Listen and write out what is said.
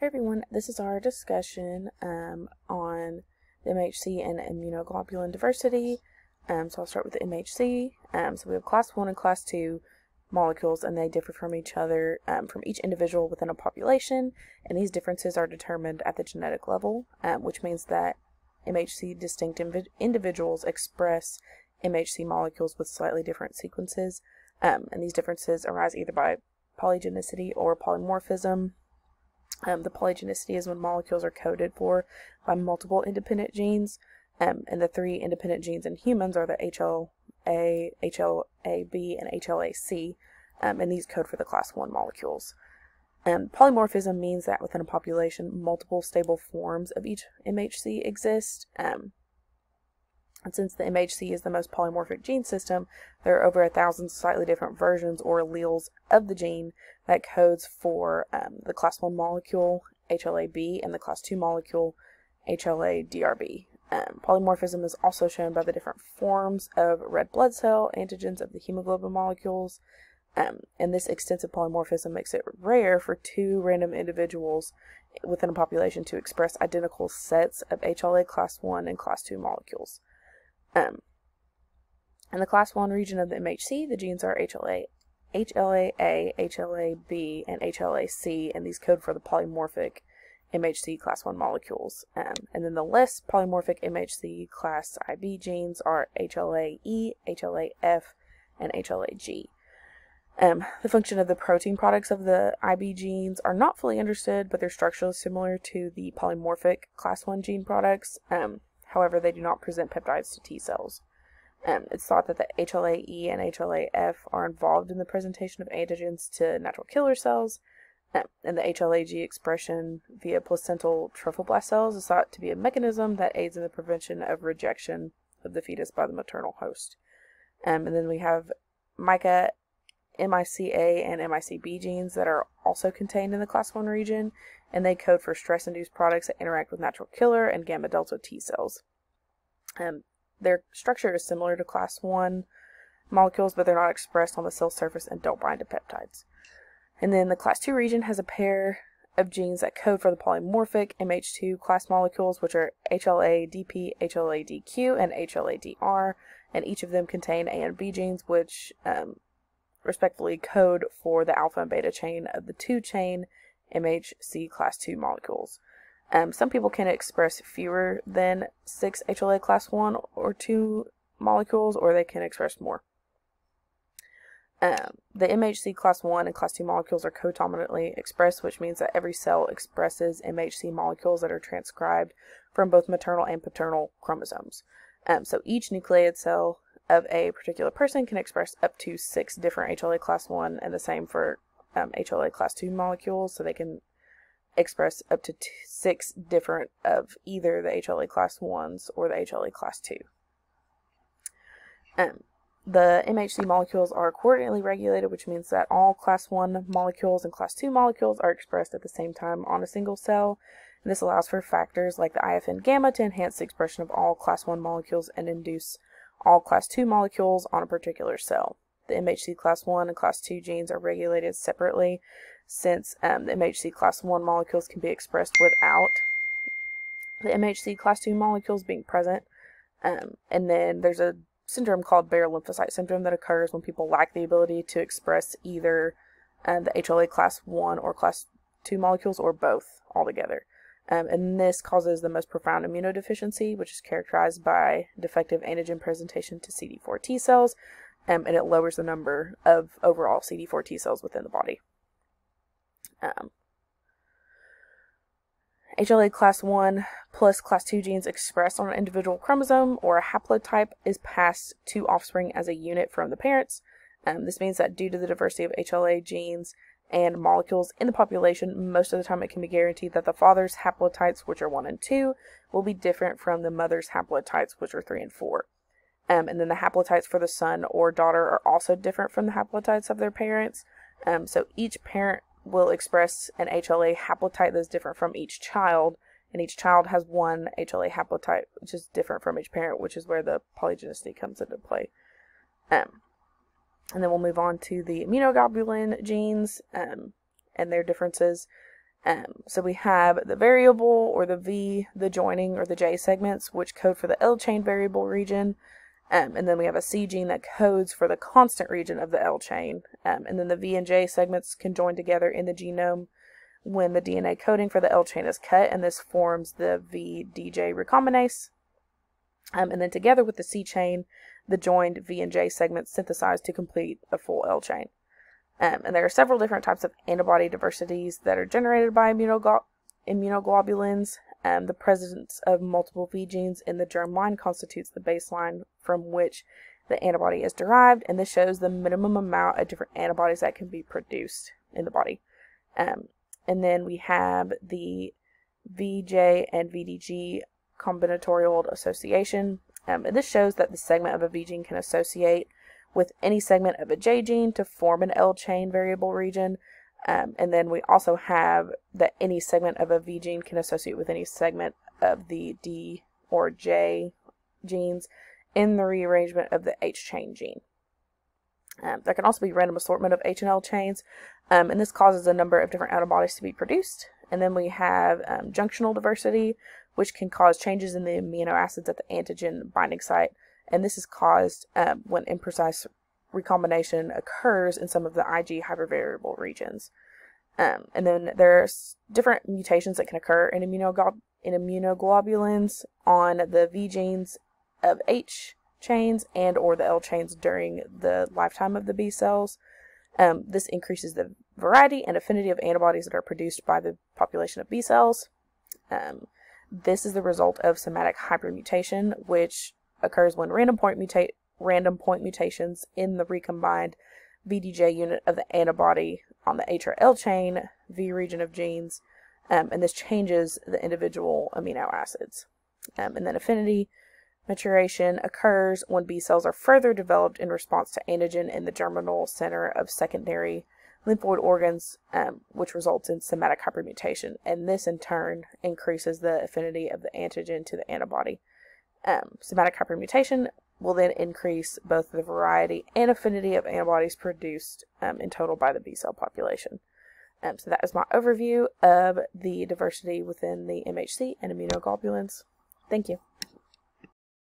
Hey everyone, this is our discussion on the MHC and immunoglobulin diversity. So I'll start with the MHC. So we have class 1 and class 2 molecules, and they differ from each other from each individual within a population, and these differences are determined at the genetic level, which means that MHC distinct individuals express MHC molecules with slightly different sequences, and these differences arise either by polygenicity or polymorphism. The polygenicity is when molecules are coded for by multiple independent genes, and the three independent genes in humans are the HLA, HLA-B, and HLA-C, and these code for the class 1 molecules. Polymorphism means that within a population, multiple stable forms of each MHC exist. And since the MHC is the most polymorphic gene system, there are over 1,000 slightly different versions or alleles of the gene that codes for the class 1 molecule, HLA-B, and the class 2 molecule, HLA-DRB. Polymorphism is also shown by the different forms of red blood cell antigens of the hemoglobin molecules, and this extensive polymorphism makes it rare for two random individuals within a population to express identical sets of HLA class 1 and class 2 molecules. In the class 1 region of the MHC, the genes are HLA-A, HLA-B, and HLA-C, and these code for the polymorphic MHC class 1 molecules. And then the less polymorphic MHC class IB genes are HLA-E, HLA-F, and HLA-G. The function of the protein products of the IB genes are not fully understood, but they're structurally similar to the polymorphic class 1 gene products. However, they do not present peptides to T cells. It's thought that the HLA-E and HLA-F are involved in the presentation of antigens to natural killer cells, and the HLA-G expression via placental trophoblast cells is thought to be a mechanism that aids in the prevention of rejection of the fetus by the maternal host. And then we have MICA, MICA, and MICB genes that are also contained in the class 1 region, and they code for stress-induced products that interact with natural killer and gamma delta T cells. Their structure is similar to class 1 molecules, but they're not expressed on the cell surface and don't bind to peptides. And then the class 2 region has a pair of genes that code for the polymorphic MH2 class molecules, which are HLA-DP, HLA-DQ, and HLA-DR, and each of them contain A and B genes, which respectively code for the alpha and beta chain of the 2-chain MHC class 2 molecules. Some people can express fewer than 6 HLA class 1 or 2 molecules, or they can express more. The MHC class 1 and class 2 molecules are codominantly expressed, which means that every cell expresses MHC molecules that are transcribed from both maternal and paternal chromosomes. So each nucleated cell of a particular person can express up to 6 different HLA class 1, and the same for HLA class 2 molecules, so they can express up to 6 different of either the HLA class 1s or the HLA class 2. The MHC molecules are coordinately regulated, which means that all class 1 molecules and class 2 molecules are expressed at the same time on a single cell. And this allows for factors like the IFN gamma to enhance the expression of all class 1 molecules and induce all class 2 molecules on a particular cell. The MHC class 1 and class 2 genes are regulated separately, since the MHC class 1 molecules can be expressed without the MHC class 2 molecules being present. And then there's a syndrome called Bayer lymphocyte syndrome that occurs when people lack the ability to express either the HLA class 1 or class 2 molecules, or both altogether. And this causes the most profound immunodeficiency, which is characterized by defective antigen presentation to CD4 T cells, and it lowers the number of overall CD4 T cells within the body. HLA class 1 plus class 2 genes expressed on an individual chromosome or a haplotype is passed to offspring as a unit from the parents. This means that due to the diversity of HLA genes and molecules in the population, most of the time it can be guaranteed that the father's haplotypes, which are 1 and 2, will be different from the mother's haplotypes, which are 3 and 4. And then the haplotypes for the son or daughter are also different from the haplotypes of their parents. So each parent will express an HLA haplotype that's different from each child, and each child has one HLA haplotype, which is different from each parent, which is where the polygenicity comes into play. And then we'll move on to the immunoglobulin genes and their differences. So we have the variable, or the V, the joining, or the J segments, which code for the L chain variable region. And then we have a C gene that codes for the constant region of the L chain. And then the V and J segments can join together in the genome when the DNA coding for the L chain is cut, and this forms the VDJ recombinase. And then together with the C chain, the joined V and J segments synthesize to complete a full L chain. And there are several different types of antibody diversities that are generated by immunoglobulins. The presence of multiple V genes in the germline constitutes the baseline from which the antibody is derived, and this shows the minimum amount of different antibodies that can be produced in the body. And then we have the VJ and VDG combinatorial association. And this shows that the segment of a V gene can associate with any segment of a J gene to form an L chain variable region. And then we also have that any segment of a V gene can associate with any segment of the D or J genes in the rearrangement of the H chain gene. There can also be random assortment of H and L chains, and this causes a number of different antibodies to be produced. And then we have junctional diversity, which can cause changes in the amino acids at the antigen binding site. And this is caused when imprecise recombination occurs in some of the Ig hypervariable regions. And then there's different mutations that can occur in immunoglobulins on the V genes of H chains and or the L chains during the lifetime of the B cells. This increases the variety and affinity of antibodies that are produced by the population of B cells. This is the result of somatic hypermutation, which occurs when random point mutations in the recombined VDJ unit of the antibody on the H or L chain V region of genes, and this changes the individual amino acids. And then affinity maturation occurs when B cells are further developed in response to antigen in the germinal center of secondary lymphoid organs, which results in somatic hypermutation, and this in turn increases the affinity of the antigen to the antibody. Somatic hypermutation will then increase both the variety and affinity of antibodies produced in total by the B cell population. So that is my overview of the diversity within the MHC and immunoglobulins. Thank you.